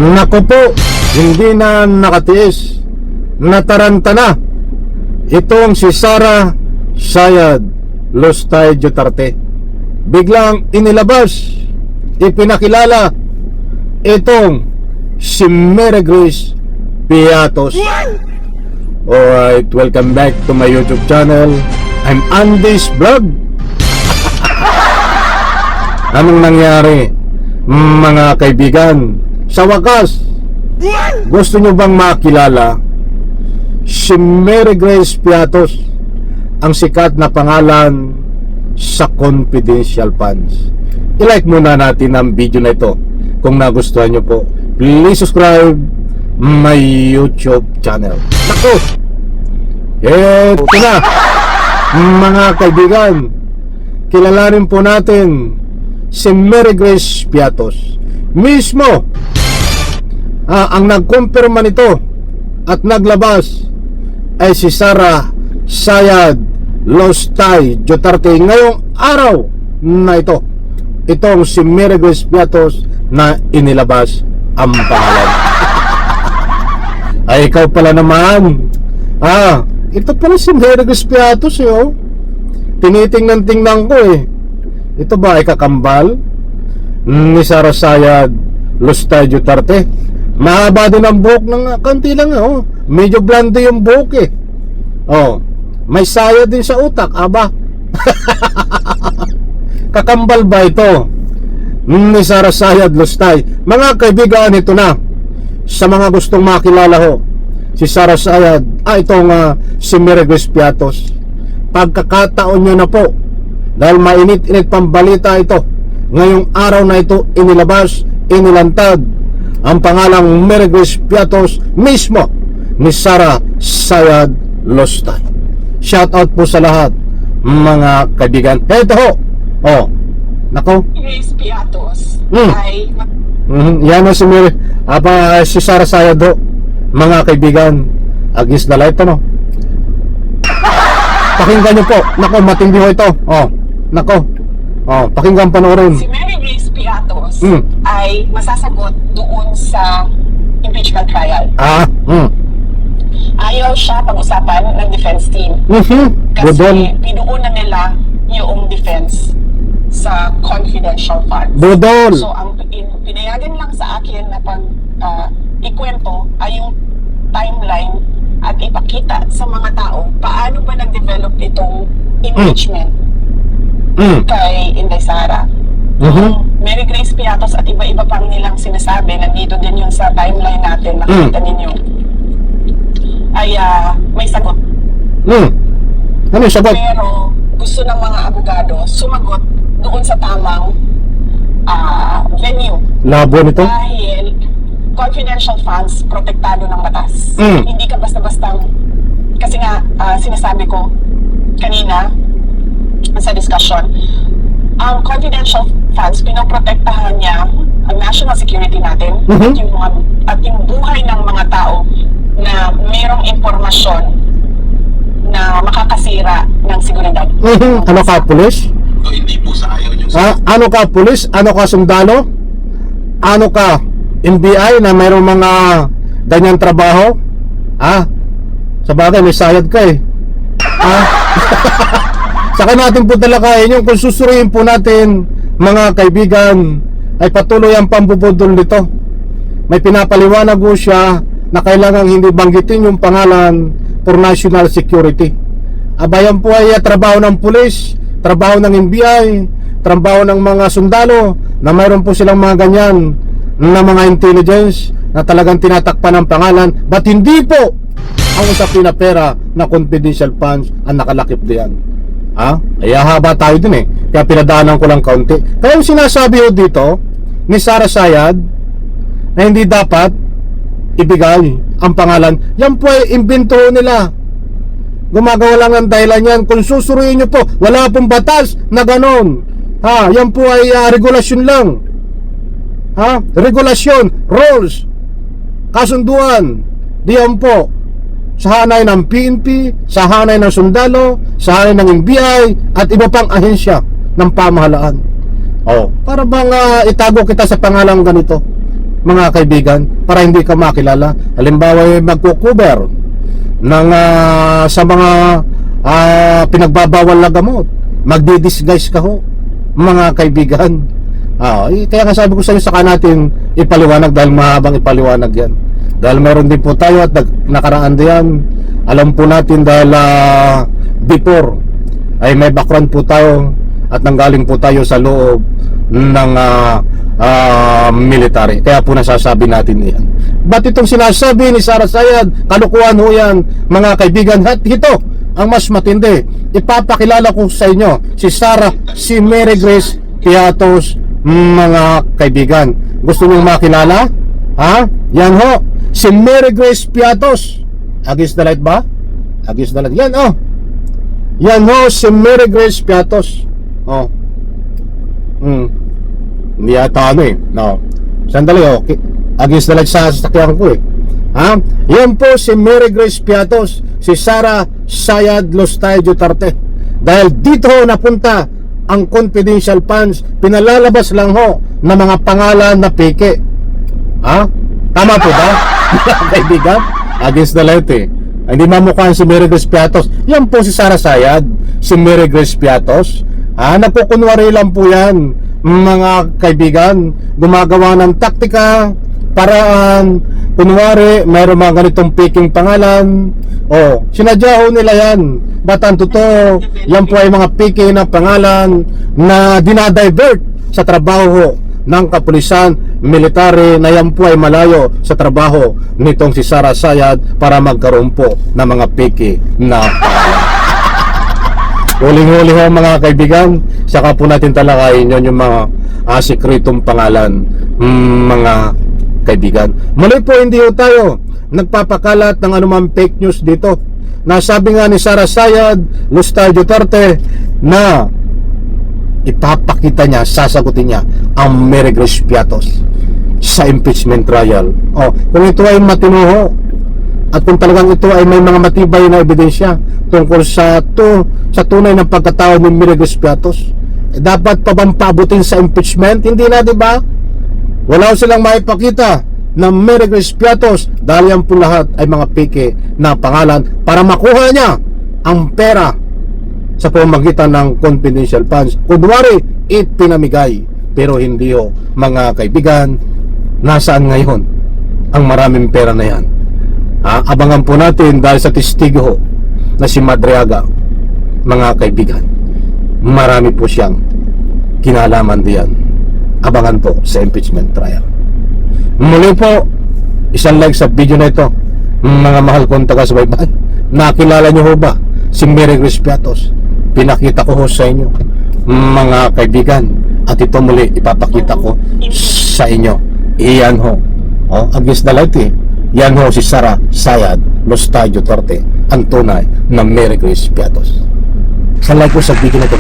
Naku po, hindi na nakatiis. Nataranta na. Itong si Sara Sayad Lustay Duterte. Biglang inilabas, ipinakilala itong si Mary Grace Piatos. Alright, welcome back to my YouTube channel. I'm Andy's Vlog. Anong nangyari, mga kaibigan? Sa wakas, gusto nyo bang makilala si Mary Grace Piatos, ang sikat na pangalan sa confidential funds? I-like muna natin ang video na ito. Kung nagustuhan nyo po, please subscribe my YouTube channel. Naku! Eto na, mga kaibigan, kilalanin po natin si Mary Grace Piatos mismo. Ang nagkumpirma nito at naglabas ay si Sara Sayad Lustay Duterte ngayong araw na ito. Itong si Mary Grace Piatos na inilabas ang pangalan. Ay, ikaw pala naman. Ito pala si Mary Grace Piatos oh. Tinitingnan ko eh. Ito ba ay kakambal ni Sara Sayad Lustay Duterte? Mahaba din ang buhok ng konti lang oh. Medyo blonde yung buhok eh. Oh, may sayad din sa utak, aba. Kakambal ba ito ni Sara Sayad Lustay? Mga kaibigan, ito na. Sa mga gustong makilala ho, si Sara Sayad, itong si Mary Grace Piatos. Pagkakataon nyo na po, dahil mainit-init pang balita ito. Ngayong araw na ito inilabas, inilantad ang pangalang Mary Grace Piatos mismo ni Sara Sayad Lustay. Shout out po sa lahat, mga kaibigan. Ito ho. Oh, nako. Grace Piatos ay yan o si Mary, si Sara Sayad ho, mga kaibigan. Against the light ano. Pakinggan nyo po. Nako, matindi ho ito. Oh, nako. Oh, pakinggan, panoorin. Si Mary Grace Piatos ay masasagot doon sa impeachment trial. Ayaw siya pag-usapan ng defense team. Kasi pinuuna nila yung defense sa confidential funds. Budol. So ang pinayagan lang sa akin na pag ikwento ay yung timeline at ipakita sa mga tao paano ba nag-develop itong impeachment kay Inday Sara. Mary Grace Piatos at iba-iba pang nilang sinasabi, nandito din yun sa timeline natin, nakita ninyo, ay may sagot. Ano yung sagot? Pero gusto ng mga abogado sumagot doon sa tamang venue. Labo nito? Dahil confidential funds protektado ng batas. Hindi ka basta-bastang, kasi nga sinasabi ko kanina sa discussion, ang confidential funds pinoprotektahan niya ang national security natin at yung buhay ng mga tao na mayroong impormasyon na makakasira ng seguridad. Ano ka, pulis? Hindi po sa ayaw nyo. Ano ka, pulis? Ano ka, sundalo? Ano ka, NBI na mayroong mga ganyang trabaho? Sa bagay, may sayad ka eh. Saka natin po talakayin yung kung susuriin po natin, mga kaibigan, ay patuloy ang pambubudol nito. May pinapaliwanag po siya na kailangan hindi banggitin yung pangalan for national security. Abayan po ay trabaho ng pulis, trabaho ng NBI, trabaho ng mga sundalo na mayroon po silang mga ganyan na mga intelligence na talagang tinatakpan ng pangalan. But hindi po ang usapin na pera na confidential funds ang nakalakip diyan. Ay haba tayo din eh. Kaya pinadaanan ko lang kaunti. Kaya yung sinasabi ho dito ni Sara Sayad na hindi dapat ibigay ang pangalan, yan po ay imbento nila. Gumagawa lang ng dahilan yan. Kung susuruin nyo po, wala pong batas na ganon. Yan po ay regulasyon lang. Regulasyon, rules, kasunduan. Diyan po sa hanay ng PNP, sa hanay ng sundalo, sa hanay ng NBI at iba pang ahensya ng pamahalaan. Para bang itago kita sa pangalang ganito? mga kaibigan, para hindi ka makilala. Halimbawa, magko-cover ng sa mga pinagbabawal na gamot, magdi-disguise ka ho, mga kaibigan. Kaya nga sabi ko sa inyo, saka natin ipaliwanag, dahil mahabang ipaliwanag yan. Dahil meron din po tayo at nakaraan diyan, alam po natin dahil before ay may background po tayo at nanggaling po tayo sa loob ng military. Kaya po nasasabi natin yan. Ba't itong sinasabi ni Sara Sayad, kalukuhan ho yan, mga kaibigan? At ito ang mas matindi, ipapakilala ko sa inyo si Sara, si Mary Grace Piatos, mga kaibigan. Gusto nyo makilala? Yan ho, si Mary Grace Piatos. Against the light ba? Against the light. Yan yan ho, si Mary Grace Piatos. Hindi yata no. Sandali okay. Against the light sa sasakyan ko Yan po si Mary Grace Piatos, si Sara Sayad Lostay Duterte. Dahil dito ho napunta ang confidential funds, pinalalabas lang ho ng mga pangalan na peke. Tama po ba? Kaibigan, against the light hindi mamukhaan si Mary Grace Piatos. Yan po si Sara Sayad, si Mary Grace Piatos. Napukunwari lang po yan, mga kaibigan. Gumagawa ng taktika, paraan, kunwari mayroong mga ganitong peking pangalan. Sinadya ho nila yan. Ba't ang totoo, yan po ay mga peking na pangalan na dinadivert sa trabaho ho ng kapulisan, military, na yan po ay malayo sa trabaho nitong si Sara Sayad para magkaroon po ng mga peke na pangalan. Huling-huli ho, mga kaibigan, saka po natin talakayin yun, yung mga sikretong pangalan, mga kaibigan. Muli po, hindi ho tayo nagpapakalat ng anumang fake news dito. Nasabi nga ni Sara Sayad Lostay Duterte na ipapakita niya, sasagutin niya ang Mary Grace Piatos sa impeachment trial. Kung ito ay matino at kung talagang ito ay may mga matibay na ebidensya tungkol sa tunay ng pagkatao ni Mary Grace Piatos, dapat pa bang paabutin sa impeachment? Hindi na, di ba? Wala silang maipakita ng Mary Grace Piatos dahil yan po lahat ay mga peke na pangalan para makuha niya ang pera sa pamamagitan ng confidential funds. Kunwari, ipinamigay. Pero hindi ho, mga kaibigan. Nasaan ngayon ang maraming pera na yan? Abangan po natin dahil sa testigo ho na si Madriaga, mga kaibigan. Marami po siyang kinalaman diyan. Abangan po sa impeachment trial. Muli po, isang like sa video na ito, mga mahal kong taga-subaybay. Nakilala niyo ho ba si Mary Grace Piatos? Pinakita ko ho sa inyo, mga kaibigan, at ito muli ipapakita ko sa inyo. Iyan ho, against the light yan ho si Sara Sayad Lostay Duterte, ang tunay na Mary Grace Piatos. Sa like ko sa video na ito,